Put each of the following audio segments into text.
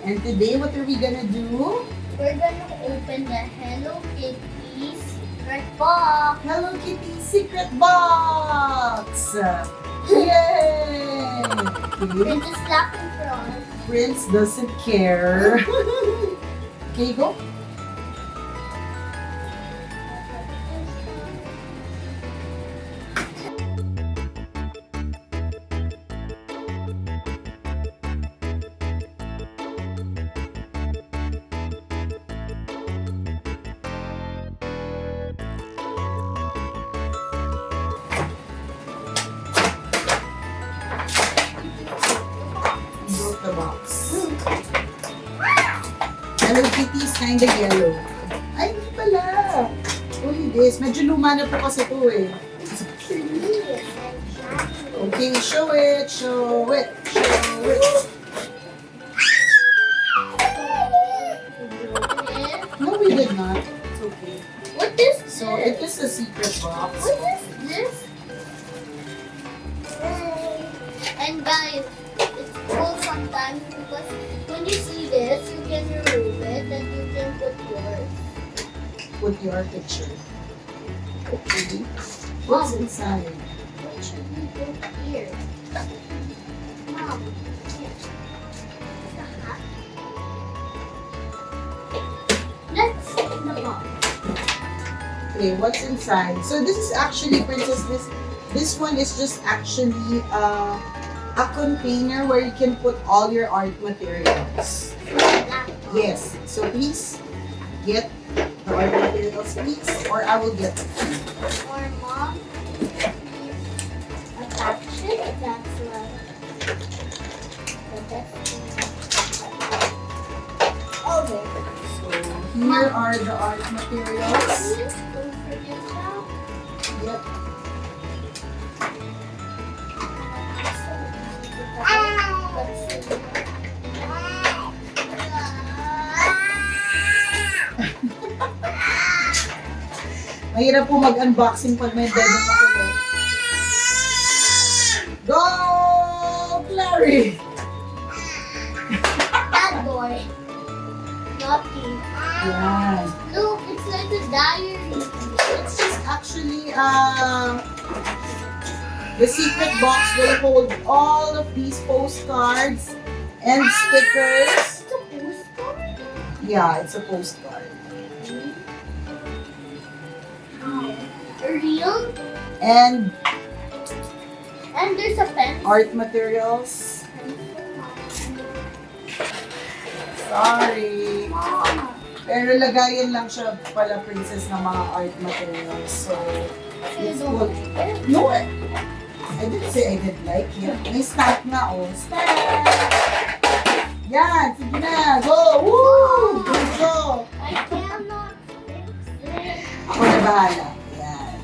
And today, what are we gonna do? We're gonna open the Hello Kitty secret box. Hello Kitty secret box! Yay! Okay. It's just locked in front. Prince doesn't care. Okay, go. The box. Hello Kitty is kinda yellow. Ay, hindi pala. Only this. Medyo luma na po kasi ito eh. Okay, show it, show it, show it. No, we did not. It's okay. What is So, it is a secret box. What is this? And guys, it's cool sometimes because when you see this, you can remove it and you can put yours. Put your picture. Okay. What's inside? What should we put here? Mom, here. It's a hat. Let's in the box. Okay, what's inside? So this is actually, Princess, this one is just actually a container where you can put all your art materials. Yes. So please get the art materials, please, or I will get them. Or mom, attach it. That's like the best thing. Okay. So here are the art materials. Don't forget that. Yep. Mahirap po mag-unboxing pag may dead na makulit. Go, Clary! Bad boy. Naughty. Yan. Look, it's like a diary. It's just actually, the secret box will hold all of these postcards and stickers. It's a postcard. Yeah, it's a postcard. Real. And And there's a pen. art materials. Sorry. Mom. Pero lagayan lang siya pala, Princess, ng mga art materials. So, You it's don't good. like it? No, I didn't say I didn't like it. May stamp na, oh. Stamp! Yan! Sige na! Go! Woo! Good go! I cannot fix it. Ako na bahala. Yan.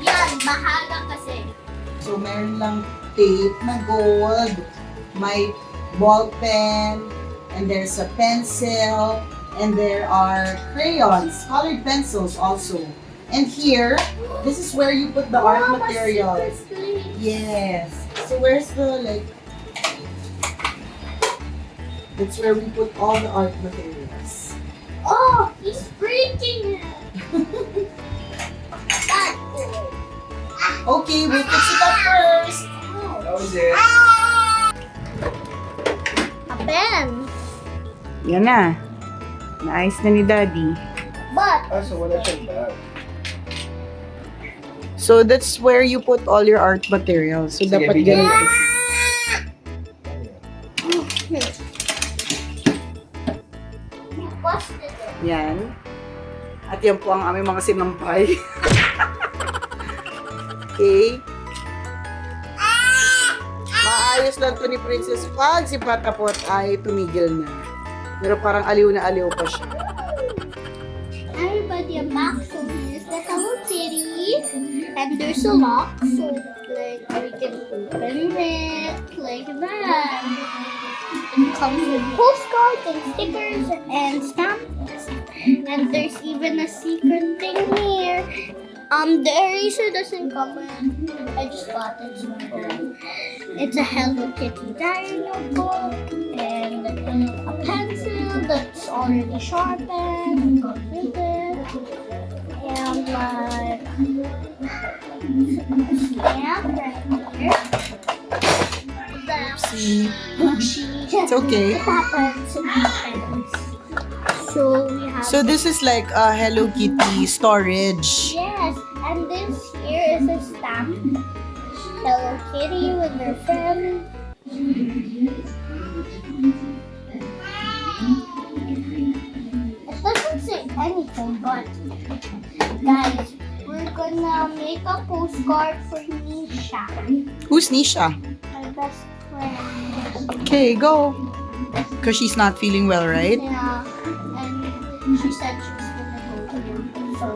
Yan, bahala kasi. So, meron lang tape na gold. May ball pen. And there's a pencil. And there are crayons. Colored pencils also. And here, this is where you put the art Mom, a materials. secret place. Yes. So where's the like? That's where we put all the art materials. Oh, he's breaking it. Bad boy. Okay, we'll fix it up first. That was it. A pen. Yan na. Naayos na ni Daddy. But Ah, so wala siyang bag. So that's where you put all your art materials. So Sige, dapat bigyan ganito. mo. you busted it. Yan. At yan po ang aming mga sinampay. Okay. Maayos lang to ni Princess pag si Patapot ay tumigil na. Pero parang aliw na aliw pa siya. Everybody, a box of this. The Hello Kitty. And there's a lock. So, like, we can open it like that. It comes with postcards and stickers and stamps. And there's even a secret thing here. The eraser doesn't come with. I just got it. So it's a Hello Kitty diary notebook, and already sharpened, completed, and like stamp right here. See, It's okay. It happens. It happens. So we have. So this is like a Hello Kitty storage. Yes, and this here is a stamp. Hello Kitty with her friend. It doesn't say anything, but guys, we're gonna make a postcard for Nisha, Who's Nisha? my best friend. Okay, go. Because she's not feeling well, right? Yeah, and she said she was gonna go here, so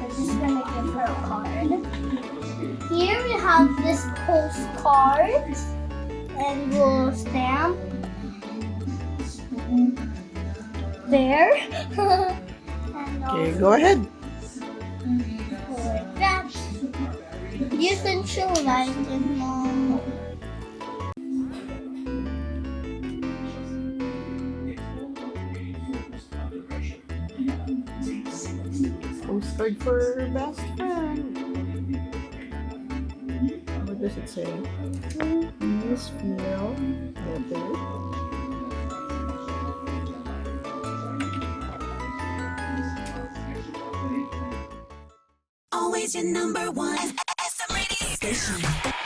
we're just gonna give her a card. Here we have this postcard, and we'll stamp there. And Okay, go ahead. like that. You can show like it, Mom. Postcard for best friend. What does it say? Please feel better. Always your number one SM radio station.